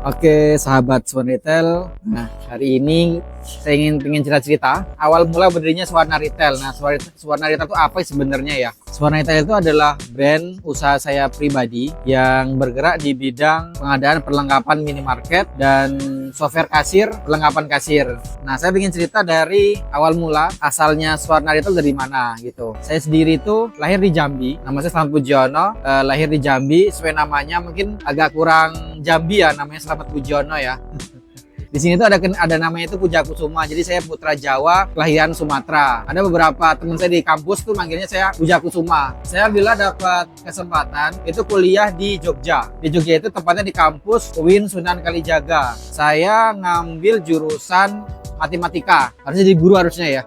Oke, sahabat Swan Retail. Nah, hari ini saya ingin cerita-cerita awal mula berdirinya Swarna Retail. Nah, Swarna Retail itu apa sebenarnya ya? Swarna Retail itu adalah brand usaha saya pribadi yang bergerak di bidang pengadaan perlengkapan minimarket dan software kasir, perlengkapan kasir. Nah, saya ingin cerita dari awal mula asalnya Swarna Retail dari mana gitu. Saya sendiri itu lahir di Jambi. Nama saya Selamat Pujiono, lahir di Jambi. Sesuai namanya mungkin agak kurang Jambi ya, namanya Selamat Pujiono ya. Di sini tuh ada namanya itu Puja Kusuma. Jadi saya putra Jawa, kelahiran Sumatera. Ada beberapa teman saya di kampus tuh manggilnya saya Puja Kusuma. Saya bila dapat kesempatan itu kuliah di Jogja. Di Jogja itu tepatnya di kampus UIN Sunan Kalijaga. Saya ngambil jurusan matematika. Harusnya jadi guru harusnya ya.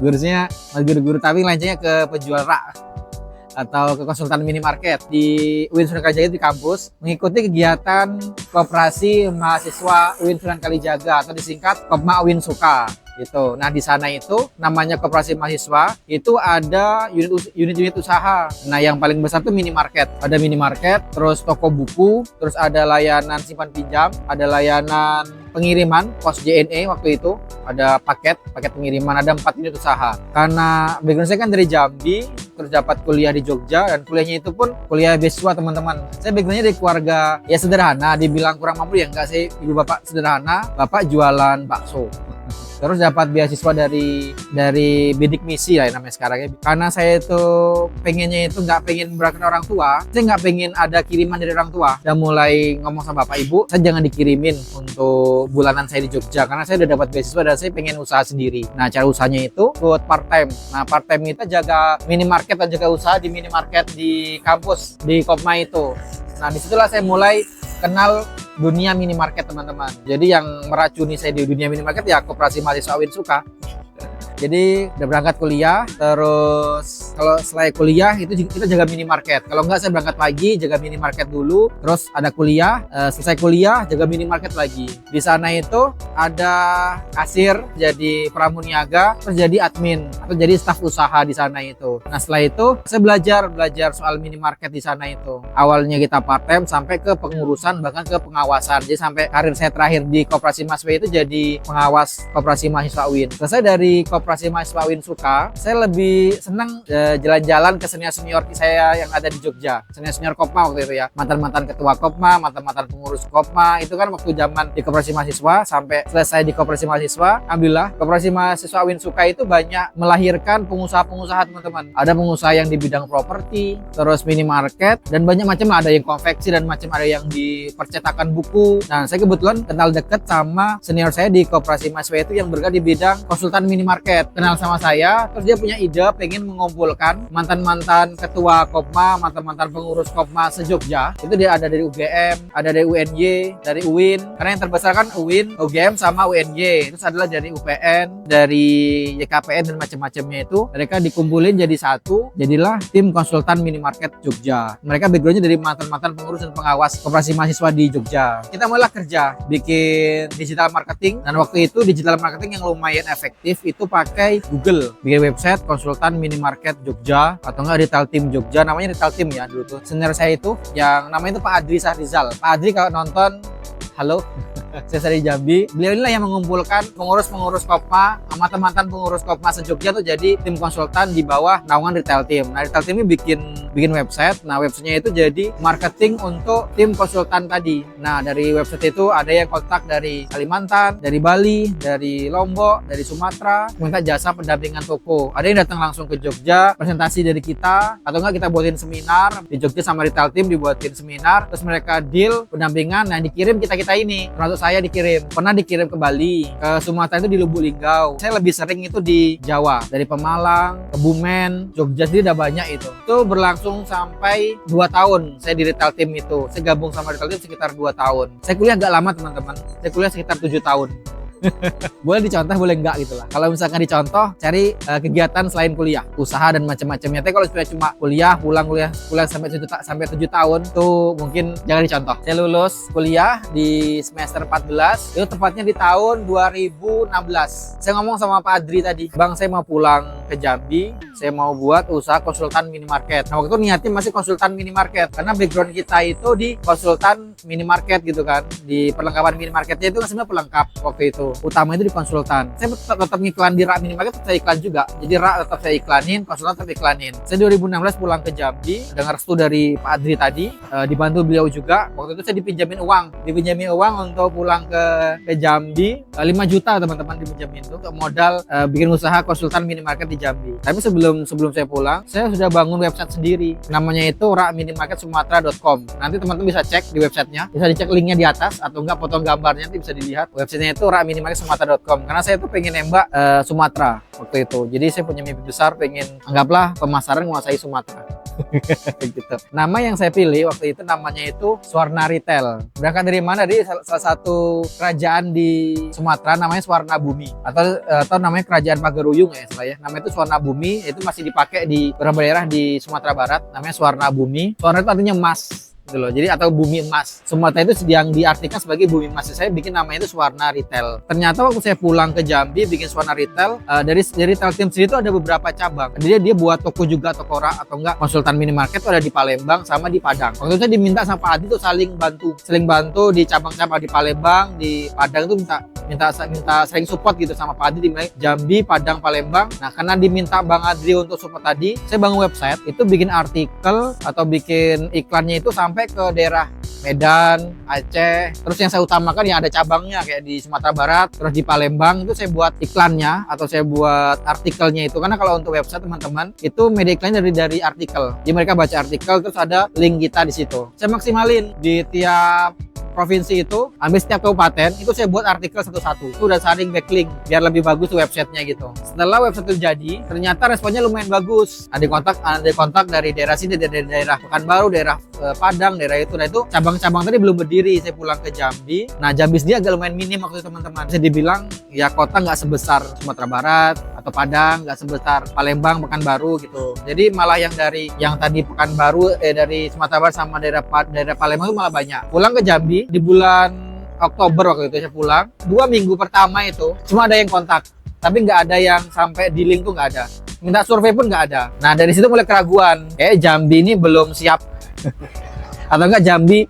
Gurunya guru-guru tapi lainnya ke penjual rak atau ke konsultan minimarket di UIN Sunan Kalijaga di kampus, mengikuti kegiatan koperasi mahasiswa UIN Sunan Kalijaga atau disingkat Kopma UIN Suka gitu. Nah, di sana itu namanya koperasi mahasiswa, itu ada unit-unit usaha. Nah, yang paling besar tuh minimarket. Ada minimarket, terus toko buku, terus ada layanan simpan pinjam, ada layanan pengiriman pos JNE waktu itu, ada paket pengiriman, ada 4 unit usaha. Karena background saya kan dari Jambi, terus dapat kuliah di Jogja, dan kuliahnya itu pun kuliah beasiswa teman-teman. Saya backgroundnya dari keluarga ya sederhana, dibilang kurang mampu ya enggak sih, ibu bapak sederhana, bapak jualan bakso. Terus dapat beasiswa dari bidik misi lah ya namanya sekarang ya. Karena saya itu pengennya itu nggak pengen memberatkan orang tua, saya nggak pengen ada kiriman dari orang tua. Dan mulai ngomong sama bapak ibu, saya jangan dikirimin untuk bulanan saya di Jogja karena saya udah dapat beasiswa dan saya pengen usaha sendiri. Nah, cara usahanya itu buat part time. Nah, part time itu jaga minimarket dan jaga usaha di minimarket di kampus di Kopma itu. Nah, disitulah saya mulai kenal dunia minimarket teman-teman. Jadi yang meracuni saya di dunia minimarket ya koperasi mahasiswa UIN Suka. Jadi udah berangkat kuliah, terus kalau selesai kuliah itu kita jaga minimarket. Kalau enggak saya berangkat pagi jaga minimarket dulu, terus ada kuliah, selesai kuliah jaga minimarket lagi. Di sana itu ada kasir, jadi pramuniaga, terus jadi admin atau jadi staf usaha di sana itu. Nah, setelah itu saya belajar soal minimarket di sana itu. Awalnya kita part time sampai ke pengurusan bahkan ke pengawasan. Jadi sampai karir saya terakhir di koperasi mahasiswa itu jadi pengawas koperasi mahasiswa UIN. Selesai dari koperasi mahasiswa UIN Suka, saya lebih senang jalan-jalan ke senior-senior saya yang ada di Jogja. Senior-senior Kopma waktu itu ya. Mantan-mantan ketua Kopma, mantan-mantan pengurus Kopma. Itu kan waktu zaman di koperasi mahasiswa sampai selesai di koperasi mahasiswa. Alhamdulillah, koperasi mahasiswa UIN Suka itu banyak melahirkan pengusaha-pengusaha teman-teman. Ada pengusaha yang di bidang properti, terus minimarket, dan banyak macam ada yang konveksi dan macam ada yang di percetakan buku. Nah, saya kebetulan kenal dekat sama senior saya di koperasi mahasiswa itu yang bergerak di bidang konsultan minimarket. Kenal sama saya, terus dia punya ide pengen mengumpulkan mantan-mantan ketua Kopma, mantan-mantan pengurus Kopma se-Jogja. Itu dia ada dari UGM, ada dari UNY, dari UIN. Karena yang terbesar kan UIN, UGM sama UNY. Terus adalah dari UPN, dari YKPN dan macam-macamnya itu. Mereka dikumpulin jadi satu, jadilah tim konsultan minimarket Jogja. Mereka backgroundnya dari mantan-mantan pengurus dan pengawas koperasi mahasiswa di Jogja. Kita mulai kerja, bikin digital marketing. Dan waktu itu digital marketing yang lumayan efektif itu pakai Google, bikin website konsultan minimarket Jogja atau enggak retail team Jogja, namanya retail team ya dulu tuh. Senior saya itu yang namanya itu Pak Adri Sahrizal. Pak Adri kalau nonton, halo, saya dari Jambi. Beliau inilah yang mengumpulkan pengurus-pengurus Kopma sama mantan pengurus Kopma se-Jogja tuh jadi tim konsultan di bawah naungan retail team. Nah, retail team ini bikin website. Nah, websitenya itu jadi marketing untuk tim konsultan tadi. Nah, dari website itu ada yang kontak dari Kalimantan, dari Bali, dari Lombok, dari Sumatera, minta jasa pendampingan toko. Ada yang datang langsung ke Jogja, presentasi dari kita, atau enggak kita buatin seminar di Jogja sama retail team dibuatin seminar, terus mereka deal pendampingan, nah dikirim kita ini. Termasuk saya pernah dikirim ke Bali, ke Sumatera itu di Lubuk Linggau. Saya lebih sering itu di Jawa, dari Pemalang, Kebumen, Jogja sendiri udah banyak itu. Itu berlangsung sampai 2 tahun saya di retail team itu. Saya gabung sama retail team sekitar 2 tahun. Saya kuliah agak lama teman-teman. Saya kuliah sekitar 7 tahun. Boleh dicontoh, boleh enggak gitu lah. Kalau misalkan dicontoh, cari kegiatan selain kuliah, usaha dan macam-macamnya. Tapi kalau sudah cuma kuliah, kuliah sampai 7 tahun tuh mungkin jangan dicontoh. Saya lulus kuliah di semester 14, itu tepatnya di tahun 2016. Saya ngomong sama Pak Adri tadi, Bang saya mau pulang ke Jambi, saya mau buat usaha konsultan minimarket. Nah waktu itu niatnya masih konsultan minimarket, karena background kita itu di konsultan minimarket gitu kan. Di perlengkapan minimarketnya itu kan sebenarnya pelengkap waktu itu. Utama itu di konsultan. Saya tetap ngiklan di rak minimarket, tetap saya iklan juga. Jadi rak tetap saya iklanin, konsultan tetap iklanin. Saya 2016 pulang ke Jambi, dengan restu dari Pak Adri tadi, dibantu beliau juga. Waktu itu saya dipinjamin uang untuk pulang ke Jambi, 5 juta teman-teman dipinjamin itu untuk modal bikin usaha konsultan minimarket di Jambi. Tapi sebelum saya pulang, saya sudah bangun website sendiri. Namanya itu rakminimarketsumatra.com. Nanti teman-teman bisa cek di websitenya, bisa dicek linknya di atas atau enggak potong gambarnya nanti bisa dilihat. Websitenya itu rakminimarketsumatra.com. Karena saya tuh pengen nembak Sumatera waktu itu. Jadi saya punya mimpi besar, pengen anggaplah pemasaran menguasai Sumatera. Gitu. Nama yang saya pilih waktu itu namanya itu Swarna Retail. Berangkat dari mana? Dari salah satu kerajaan di Sumatera namanya Swarna Bumi atau namanya Kerajaan Pagaruyung ya salah ya. Namanya itu Swarna Bumi, itu masih dipakai di beberapa daerah di Sumatera Barat, namanya Swarna Bumi. Swarna itu artinya emas. Gitu loh. Jadi atau bumi emas. Sumatera itu yang diartikan sebagai bumi emas. Saya bikin namanya itu Swarna Retail. Ternyata waktu saya pulang ke Jambi bikin Swarna Retail, dari retail team sendiri itu ada beberapa cabang. Jadi dia buat toko juga, toko rak atau enggak konsultan minimarket itu ada di Palembang sama di Padang. Waktu itu saya diminta sama Pak Adi itu saling bantu di cabang-cabang di Palembang, di Padang itu minta saling support gitu sama Pak Adi di Jambi, Padang, Palembang. Nah, karena diminta Bang Adri untuk support tadi, saya bangun website, itu bikin artikel atau bikin iklannya itu sampai ke daerah Medan, Aceh. Terus yang saya utamakan yang ada cabangnya kayak di Sumatera Barat, terus di Palembang itu saya buat iklannya atau saya buat artikelnya itu. Karena kalau untuk website teman-teman itu media iklannya dari artikel. Jadi mereka baca artikel terus ada link kita di situ. Saya maksimalin di tiap provinsi itu, ambil setiap kabupaten itu saya buat artikel satu-satu. Itu udah saling backlink biar lebih bagus websitenya gitu. Setelah website itu jadi, ternyata responnya lumayan bagus. Ada kontak dari daerah sini, dari daerah Pekanbaru, daerah Padang, daerah itu. Nah itu cabang-cabang tadi belum berdiri. Saya pulang ke Jambi. Nah Jambi sendiri agak lumayan minim waktu itu teman-teman. Bisa dibilang ya kota nggak sebesar Sumatera Barat atau Padang, nggak sebesar Palembang, Pekanbaru gitu. Jadi malah yang tadi Pekanbaru dari Sumatera Barat sama daerah Palembang itu malah banyak. Pulang ke Jambi di bulan Oktober waktu itu saya pulang. 2 minggu pertama itu cuma ada yang kontak, tapi nggak ada yang sampai di link tuh nggak ada. Minta survei pun nggak ada. Nah dari situ mulai keraguan. Jambi ini belum siap atau enggak Jambi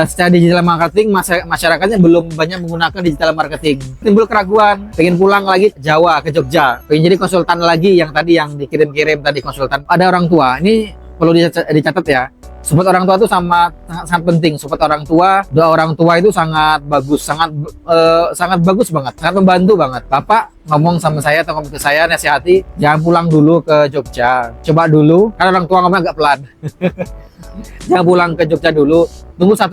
secara digital marketing masyarakatnya belum banyak menggunakan digital marketing. Timbul keraguan, pengen pulang lagi ke Jawa, ke Jogja, pengen jadi konsultan lagi yang tadi yang dikirim-kirim tadi konsultan. Ada orang tua, ini perlu dicatat ya. Support orang tua itu sangat penting. Support orang tua, doa orang tua itu sangat bagus, sangat bagus banget, sangat membantu banget. Bapak ngomong sama saya atau ngomong ke saya, nasihati jangan pulang dulu ke Jogja, coba dulu, karena orang tua ngomong agak pelan. Jangan pulang ke Jogja dulu, tunggu 1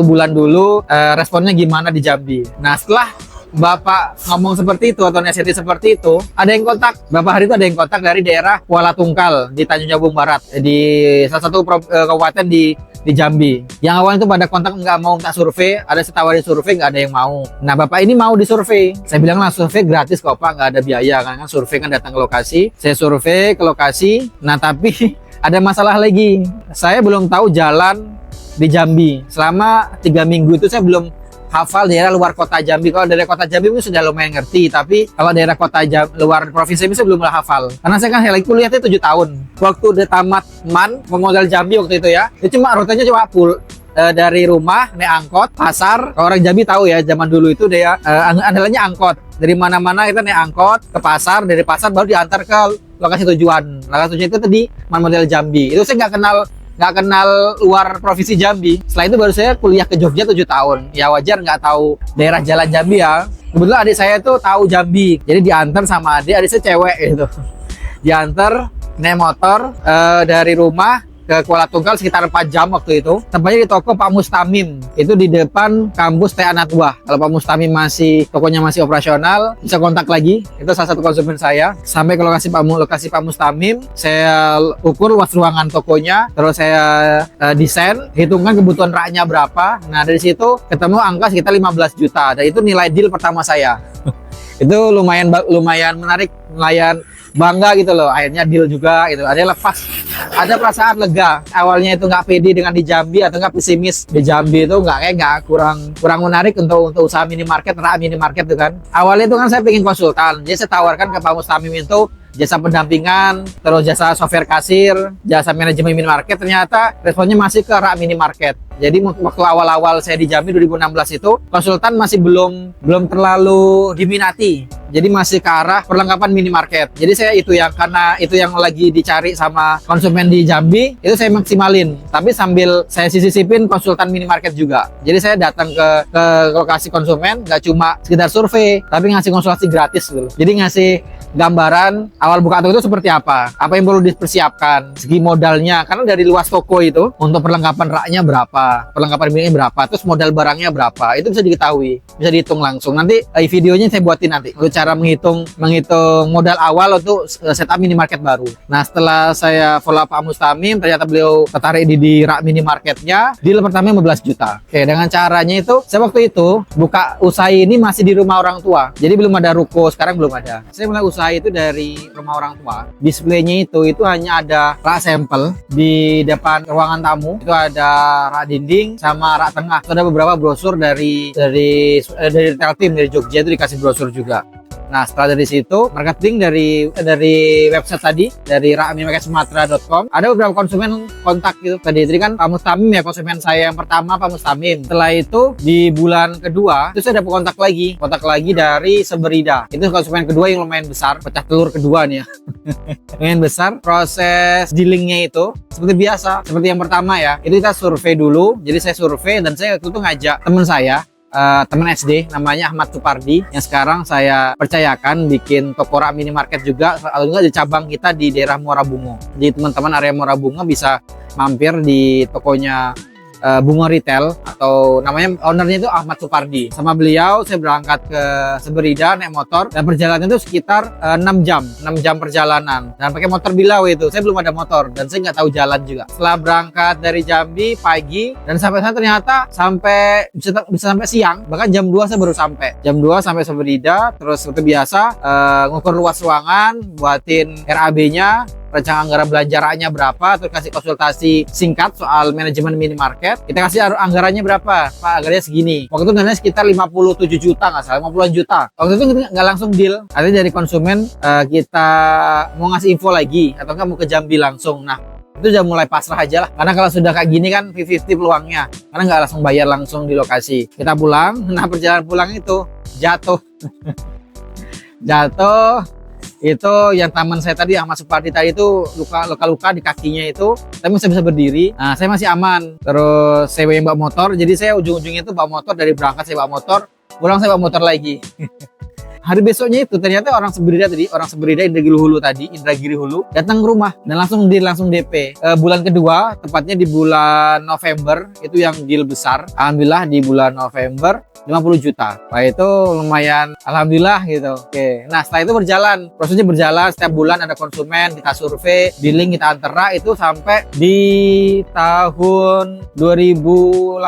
bulan dulu, responnya gimana di Jambi. Nah setelah Bapak ngomong seperti itu atau nasihati seperti itu, ada yang kontak. Bapak hari itu ada yang kontak dari daerah Kuala Tungkal di Tanjung Jabung Barat, di salah satu kabupaten di Jambi. Yang awalnya itu pada kontak nggak mau minta survei, ada ditawarin survei nggak ada yang mau. Nah Bapak ini mau disurvei. Saya bilang lah survei gratis kok Pak, nggak ada biaya kan survei kan datang ke lokasi. Saya survei ke lokasi. Nah tapi ada masalah lagi. Saya belum tahu jalan di Jambi. Selama 3 minggu itu saya belum hafal daerah luar kota Jambi. Kalau daerah kota Jambi itu sudah lumayan ngerti, tapi kalau daerah kota luar provinsi ini saya belum hafal. Karena saya kan lagi kuliahnya 7 tahun. Waktu udah tamat MAN, memodal Jambi waktu itu ya, itu cuma rutenya cuma dari rumah naik angkot pasar. Kalau orang Jambi tahu ya, zaman dulu itu dia andalannya angkot. Dari mana-mana kita naik angkot ke pasar, dari pasar baru diantar ke lokasi tujuan. Lokasi tujuan itu tadi MAN model Jambi. Itu saya nggak kenal luar provinsi Jambi. Setelah itu baru saya kuliah ke Jogja 7 tahun. Ya wajar nggak tahu daerah jalan Jambi ya. Kebetulan adik saya tuh tahu Jambi. Jadi diantar sama adik saya cewek gitu. Diantar naik motor dari rumah ke Kuala Tunggal sekitar 4 jam waktu itu. Tempatnya di toko Pak Mustamim. Itu di depan kampus Teh Anatua. Kalau Pak Mustamim tokonya masih operasional, bisa kontak lagi. Itu salah satu konsumen saya. Sampai ke lokasi Pak Mustamim, saya ukur luas ruangan tokonya, terus saya desain, hitungkan kebutuhan raknya berapa. Nah, dari situ ketemu angka sekitar 15 juta. Dan itu nilai deal pertama saya. Itu lumayan menarik, lumayan bangga gitu loh. Akhirnya deal juga gitu. Ada perasaan lega. Awalnya itu nggak pede dengan di Jambi atau nggak pesimis di Jambi itu nggak kurang menarik untuk usaha minimarket, minimarket itu kan. Awalnya itu kan saya pengen konsultan, jadi saya tawarkan ke Pak Mustamim itu jasa pendampingan, terus jasa software kasir, jasa manajemen minimarket. Ternyata responnya masih ke rak minimarket. Jadi waktu awal-awal saya di Jambi 2016 itu konsultan masih belum terlalu diminati. Jadi masih ke arah perlengkapan minimarket. Jadi saya karena itu yang lagi dicari sama konsumen di Jambi, itu saya maksimalin. Tapi sambil saya sisipin konsultan minimarket juga. Jadi saya datang ke lokasi konsumen, nggak cuma sekedar survei, tapi ngasih konsultasi gratis gitu. Jadi ngasih gambaran awal buka toko itu seperti apa yang perlu dipersiapkan, segi modalnya, karena dari luas toko itu untuk perlengkapan raknya berapa, perlengkapan mininya berapa, terus modal barangnya berapa, itu bisa diketahui, bisa dihitung langsung. Nanti videonya saya buatin nanti untuk cara menghitung modal awal untuk setup minimarket baru. Nah, setelah saya follow Pak Mustamim, ternyata beliau tertarik di rak minimarketnya. Deal pertama 15 juta. Oke, dengan caranya itu saya waktu itu buka usaha ini masih di rumah orang tua, jadi belum ada ruko, sekarang belum ada. Saya mulai usaha itu dari rumah orang tua. Displaynya itu hanya ada rak sampel di depan ruangan tamu. Itu ada rak dinding sama rak tengah. Itu ada beberapa brosur dari retail team dari Jogja, itu dikasih brosur juga. Nah, setelah dari situ, marketing dari website tadi, dari rakminimarketsumatera.com, ada beberapa konsumen kontak gitu. Tadi kan Pak Mustamim ya, konsumen saya yang pertama Pak Mustamim. Setelah itu, di bulan kedua, itu saya dapat kontak lagi dari Seberida. Itu konsumen kedua yang lumayan besar, pecah telur kedua nih ya. Lumayan besar. Proses dealingnya itu seperti biasa, seperti yang pertama ya. Itu kita survei dulu. Jadi saya survei dan saya waktu itu ngajak teman saya, teman SD namanya Ahmad Supardi, yang sekarang saya percayakan bikin toko rak minimarket juga, atau juga di cabang kita di daerah Muara Bungo. Jadi teman-teman area Muara Bungo bisa mampir di tokonya Bungo Retail, atau namanya ownernya itu Ahmad Supardi. Sama beliau saya berangkat ke Seberida naik motor, dan perjalanan itu sekitar 6 jam perjalanan, dan pakai motor Bilau itu. Saya belum ada motor dan saya nggak tahu jalan juga. Setelah berangkat dari Jambi pagi dan sampai sana, ternyata bisa sampai siang, bahkan jam 2 saya baru sampai. Jam 2 sampai Seberida, terus seperti biasa ngukur luas ruangan, buatin RAB-nya, rencana anggaran belanja raknya berapa, terus kasih konsultasi singkat soal manajemen minimarket. Kita kasih anggarannya berapa, Pak, anggarannya segini. Waktu itu dananya sekitar 57 juta nggak salah, 50-an juta. Waktu itu nggak langsung deal, artinya dari konsumen kita mau ngasih info lagi atau nggak mau ke Jambi langsung. Nah, itu udah mulai pasrah aja lah, karena kalau sudah kayak gini kan 50-50 peluangnya, karena nggak langsung bayar langsung di lokasi. Kita pulang. Nah, perjalanan pulang itu jatuh itu yang teman saya tadi, Ahmad Supardi tadi, itu luka-luka di kakinya itu, tapi masih bisa berdiri. Nah, saya masih aman. Terus saya yang bawa motor, jadi saya ujung-ujungnya itu bawa motor, dari berangkat saya bawa motor, pulang saya bawa motor lagi. Hari besoknya itu ternyata orang Seberida Indragiri Hulu datang ke rumah dan langsung DP. Bulan kedua, tepatnya di bulan November, itu yang deal besar. Alhamdulillah di bulan November 50 juta. Wah, itu lumayan, alhamdulillah gitu. Oke. Nah, setelah itu prosesnya berjalan, setiap bulan ada konsumen, kita survei, dealing, kita antara, itu sampai di tahun 2018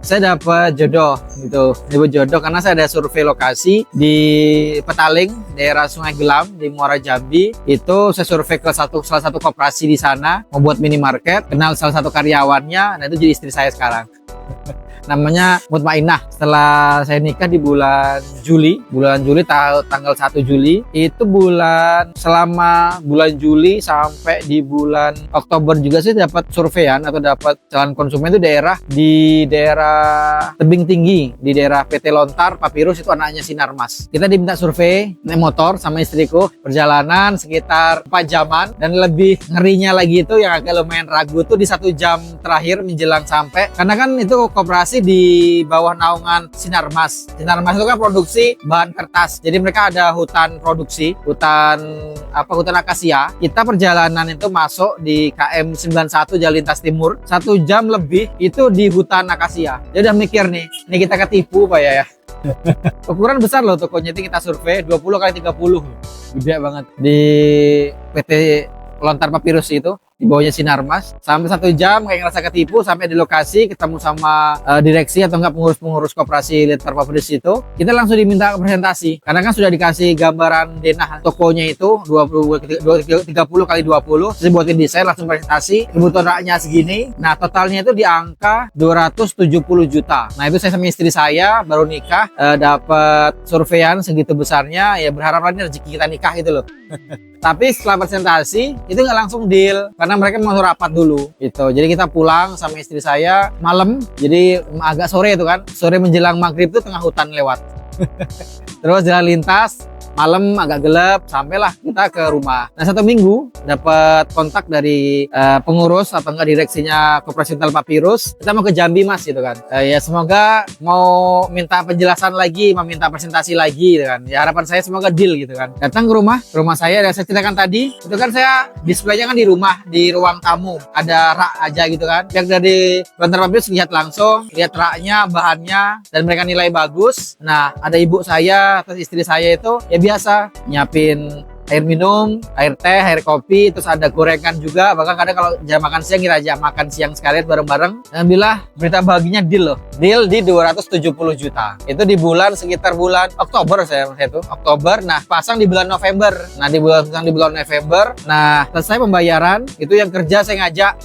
saya dapat jodoh gitu. Dapat jodoh karena saya ada survei lokasi di Petaling, daerah Sungai Gelam di Muara Jambi. Itu saya survei ke salah satu koperasi di sana, membuat minimarket, kenal salah satu karyawannya, nah itu jadi istri saya sekarang. Namanya Mutmainah. Setelah saya nikah di bulan Juli tanggal 1 Juli, itu selama bulan Juli sampai di bulan Oktober juga sih dapat surveian atau dapat calon konsumen itu di daerah Tebing Tinggi, di daerah PT Lontar Papirus, itu anaknya Sinarmas. Kita diminta survei naik motor sama istriku, perjalanan sekitar 4 jaman, dan lebih ngerinya lagi itu yang agak lumayan ragu tuh di 1 jam terakhir menjelang sampai, karena kan itu itu koperasi di bawah naungan Sinarmas. Sinarmas itu kan produksi bahan kertas. Jadi mereka ada hutan produksi, hutan akasia. Kita perjalanan itu masuk di KM 91 Jalan Lintas Timur 1 jam lebih itu di hutan akasia. Jadi udah mikir nih, ini kita ketipu Pak ya. Ukuran besar loh tokonya, itu kita survei 20 kali 30, gede banget di PT Lontar Papirus itu. Di bawahnya Sinarmas, sampai 1 jam kayak ngerasa ketipu. Sampai di lokasi ketemu sama direksi atau enggak pengurus-pengurus koperasi Lontar Papirus itu, kita langsung diminta presentasi karena kan sudah dikasih gambaran denah tokonya itu 30 kali 20. Saya buatin desain, langsung presentasi, kebutuhan raknya segini. Nah totalnya itu di angka 270 juta. Nah itu saya sama istri saya baru nikah, dapat surveian segitu besarnya, ya berharap lagi rezeki kita nikah gitu loh. Tapi setelah presentasi itu nggak langsung deal karena mereka mau rapat dulu gitu. Jadi kita pulang sama istri saya malam, jadi agak sore itu kan, sore menjelang maghrib itu tengah hutan lewat. Terus jalan lintas malam agak gelap, sampailah kita ke rumah. Nah 1 minggu dapat kontak dari pengurus atau enggak direksinya Koperasi Lontar Papirus, kita mau ke Jambi Mas gitu kan. Ya semoga mau minta penjelasan lagi, mau minta presentasi lagi gitu kan. Ya harapan saya semoga deal gitu kan. Datang ke rumah saya yang saya ceritakan tadi, itu kan saya displaynya kan di rumah, di ruang tamu, ada rak aja gitu kan. Pihak dari Lontar Papirus lihat langsung, lihat raknya, bahannya, dan mereka nilai bagus. Nah ada ibu saya atau istri saya itu ya biasa nyiapin air minum, air teh, air kopi, terus ada gorengan juga. Bahkan kadang kalau jam makan siang kita ajak makan siang sekalian bareng-bareng. Alhamdulillah berita bahagianya deal loh. Deal di 270 juta. Itu di bulan sekitar bulan Oktober saya itu. Oktober. Nah, pasang di bulan November. Nah, di bulan November. Nah, selesai pembayaran, itu yang kerja saya ngajak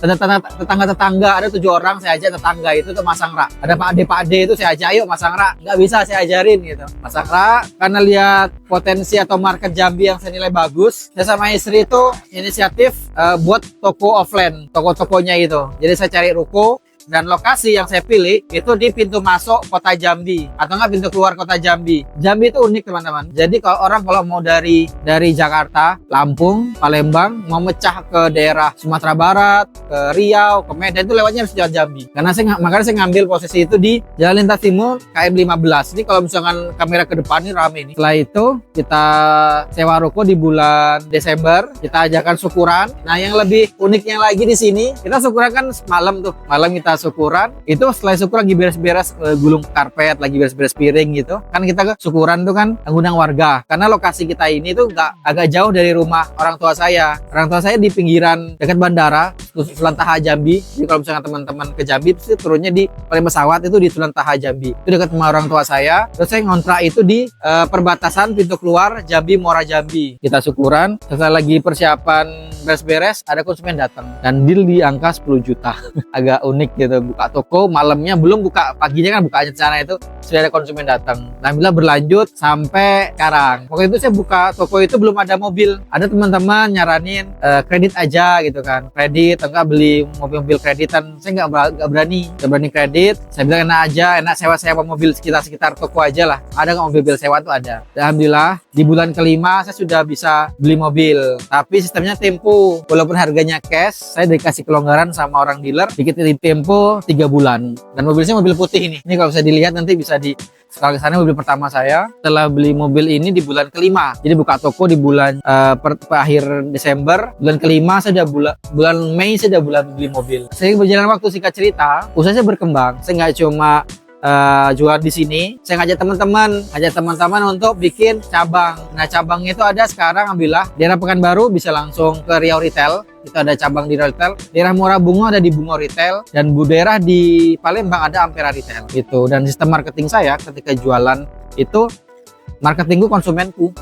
tetangga-tetangga, ada 7 orang saya ajak tetangga itu tuh masang rak. Ada Pak Ade itu saya ajak, ayo masang rak. Nggak bisa saya ajarin gitu. Masang rak karena lihat potensi atau market Jambi yang saya nilai bagus. Saya sama istri itu inisiatif buat toko offline, toko-tokonya itu. Jadi saya cari ruko dan lokasi yang saya pilih itu di pintu masuk kota Jambi atau enggak pintu keluar kota Jambi. Jambi itu unik teman-teman. Jadi kalau orang mau dari Jakarta, Lampung, Palembang mau mecah ke daerah Sumatera Barat, ke Riau, ke Medan itu lewatnya harus jalan Jambi. Karena makanya saya ngambil posisi itu di Jalan Lintas Timur KM 15. Ini kalau misalkan kamera ke depan ini rame nih. Setelah itu kita sewa ruko di bulan Desember, kita ajakan syukuran. Nah, yang lebih uniknya lagi di sini, kita syukuran kan malam tuh. Malam kita syukuran, itu setelah syukuran lagi beres-beres gulung karpet, lagi beres-beres piring gitu kan, kita ke syukuran tuh kan ngundang warga karena lokasi kita ini tuh agak jauh dari rumah orang tua saya di pinggiran dekat bandara Sulantaha Jambi. Jadi kalau misalnya teman-teman ke Jambi pasti turunnya di paling pesawat itu di Sulantaha Jambi, itu dekat rumah orang tua saya. Terus saya ngontrak itu di perbatasan pintu keluar Jambi Muara Jambi. Kita syukuran, setelah lagi persiapan beres-beres ada konsumen datang dan deal di angka 10 juta. Agak unik gitu, buka toko malamnya, belum buka paginya kan bukanya sana itu sudah ada konsumen datang. Alhamdulillah berlanjut sampai sekarang. Waktu itu saya buka toko itu belum ada mobil, ada teman-teman nyaranin kredit aja gitu kan, kredit enggak beli mobil kreditan. Saya nggak berani kredit. Saya bilang enak sewa mobil sekitar toko aja lah. Ada nggak mobil sewa tuh ada. Alhamdulillah di bulan kelima saya sudah bisa beli mobil, tapi sistemnya tempo. Walaupun harganya cash, saya dikasih kelonggaran sama orang dealer dikit di tempo 3 bulan. Dan mobilnya mobil putih ini. Ini kalau bisa dilihat nanti bisa di sekali sana mobil pertama saya setelah beli mobil ini di bulan kelima. Jadi buka toko di bulan akhir Desember, bulan kelima saya udah bulan Mei saya udah beli mobil. Sering berjalan waktu, singkat cerita, usaha saya berkembang. Saya nggak cuma jual di sini, saya ngajak teman-teman untuk bikin cabang. Nah, cabangnya itu ada sekarang alhamdulillah daerah Pekanbaru bisa langsung ke Riau Retail. Itu ada cabang di Retail, daerah Muara Bungo ada di Bungo Retail, dan daerah di Palembang ada Ampera Retail gitu. Dan sistem marketing saya ketika jualan itu marketingku konsumenku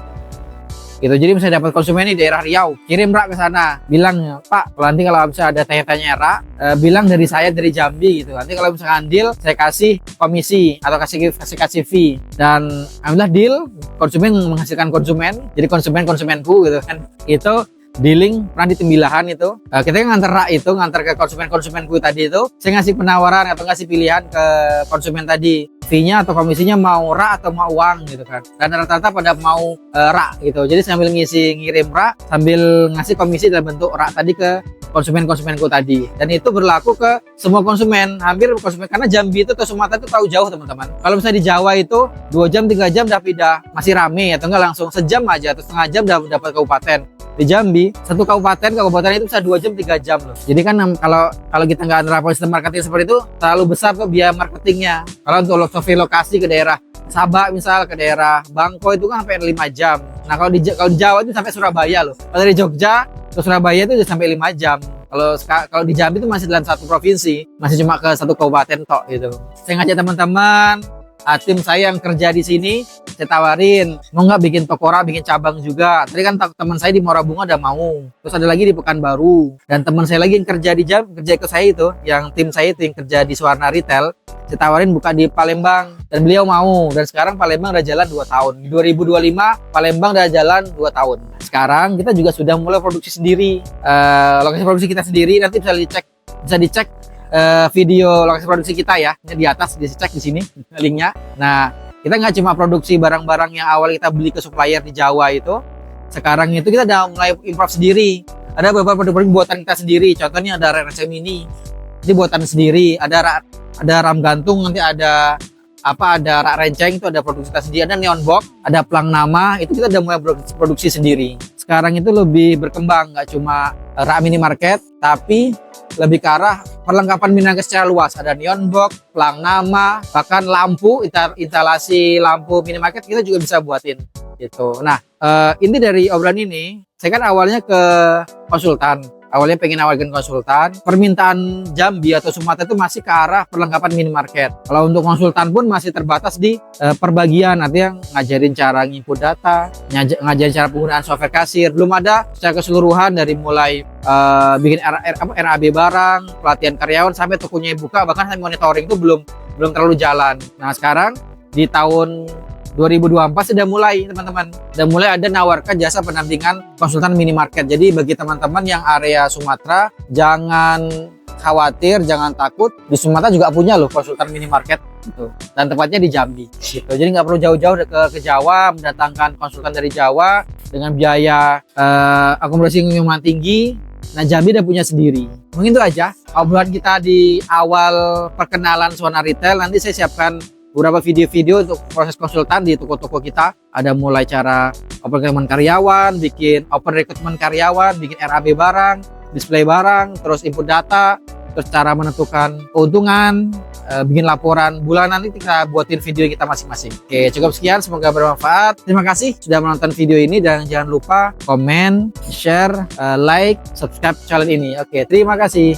gitu. Jadi misalnya dapat konsumen di daerah Riau, kirim rak ke sana, bilang Pak, nanti kalau bisa ada tanya-tanya rak, bilang dari saya dari Jambi gitu. Nanti kalau misalkan deal, saya kasih komisi atau kasih fee. Dan alhamdulillah deal, konsumen menghasilkan konsumen, jadi konsumenku gitu kan. Itu dealing pernah di Tembilahan itu, kita nganter rak itu, nganter ke konsumenku tadi itu, saya ngasih penawaran atau ngasih pilihan ke konsumen tadi, fee-nya atau komisinya mau rak atau mau uang gitu kan. Dan rata-rata pada mau rak gitu. Jadi sambil ngirim rak, sambil ngasih komisi dalam bentuk rak tadi ke konsumenku tadi. Dan itu berlaku ke semua konsumen, hampir konsumen, karena Jambi itu ke Sumatera itu tahu jauh teman-teman. Kalau misalnya di Jawa itu 2 jam 3 jam udah pindah, masih rame atau enggak langsung sejam aja atau setengah jam udah dapat kabupaten. Di Jambi satu kabupaten itu bisa 2 jam 3 jam loh. Jadi kan kalau kita nggak nerapkan sistem marketing seperti itu, terlalu besar tuh biaya marketingnya. Kalau untuk lokasi ke daerah Sabah misal, ke daerah Bangko itu kan sampai 5 jam. Nah kalau di Jawa itu sampai Surabaya loh. Kalau dari Jogja ke Surabaya itu udah sampai 5 jam. Kalau di Jambi itu masih dalam satu provinsi, masih cuma ke satu kabupaten tok gitu. Saya ngajak teman-teman, tim saya yang kerja di sini, saya tawarin mau nggak bikin Tokora, bikin cabang juga. Tadi kan teman saya di Muara Bunga udah mau, terus ada lagi di Pekanbaru, dan teman saya lagi yang kerja kerja ke saya itu, yang tim saya itu yang kerja di Suwarna Retail, saya tawarin buka di Palembang, dan beliau mau. Dan sekarang Palembang udah jalan 2 tahun. Di 2025 Palembang udah jalan 2 tahun. Sekarang kita juga sudah mulai produksi sendiri, lokasi produksi kita sendiri. Nanti bisa dicek video lokasi produksi kita ya, di atas dicek di sini linknya. Nah, kita nggak cuma produksi barang-barang yang awal kita beli ke supplier di Jawa itu. Sekarang itu kita udah mulai improve sendiri. Ada beberapa produk buatan kita sendiri. Contohnya ada RC Mini, ini buatan sendiri. Ada ram gantung, nanti ada rak renceng, itu ada produksi kita sendiri. Ada neon box, ada pelang nama, itu kita udah mulai produksi sendiri. Sekarang itu lebih berkembang, nggak cuma rak minimarket, tapi lebih ke arah perlengkapan minimarket secara luas. Ada neon box, pelang nama, bahkan lampu, instalasi lampu minimarket kita juga bisa buatin gitu. Nah, inti dari obrolan ini, saya kan awalnya ke konsultan. Awalnya pengen awalkan konsultan, permintaan Jambi atau Sumatera itu masih ke arah perlengkapan minimarket. Kalau untuk konsultan pun masih terbatas di perbagian, nanti yang ngajarin cara input data, ngajarin cara penggunaan software kasir. Belum ada secara keseluruhan dari mulai bikin RAB barang, pelatihan karyawan sampai tokonya buka, bahkan sampai monitoring itu belum terlalu jalan. Nah sekarang di tahun 2024 sudah mulai teman-teman, sudah mulai ada nawarkan jasa pendampingan konsultan minimarket. Jadi bagi teman-teman yang area Sumatera, jangan khawatir, jangan takut, di Sumatera juga punya loh konsultan minimarket gitu. Dan tempatnya di Jambi gitu. Jadi nggak perlu jauh-jauh ke Jawa mendatangkan konsultan dari Jawa dengan biaya akomodasi yang lumayan tinggi. Nah Jambi udah punya sendiri. Mungkin itu aja obrolan kita di awal perkenalan Suwarna Retail. Nanti saya siapkan beberapa video-video untuk proses konsultan di toko-toko kita. Ada mulai cara open rekrutmen karyawan, bikin open rekrutmen karyawan, bikin RAB barang, display barang, terus input data, terus cara menentukan keuntungan, bikin laporan bulanan. Nanti kita buatin video kita masing-masing. Oke, cukup sekian, semoga bermanfaat. Terima kasih sudah menonton video ini, dan jangan lupa komen, share, like, subscribe channel ini. Oke, terima kasih.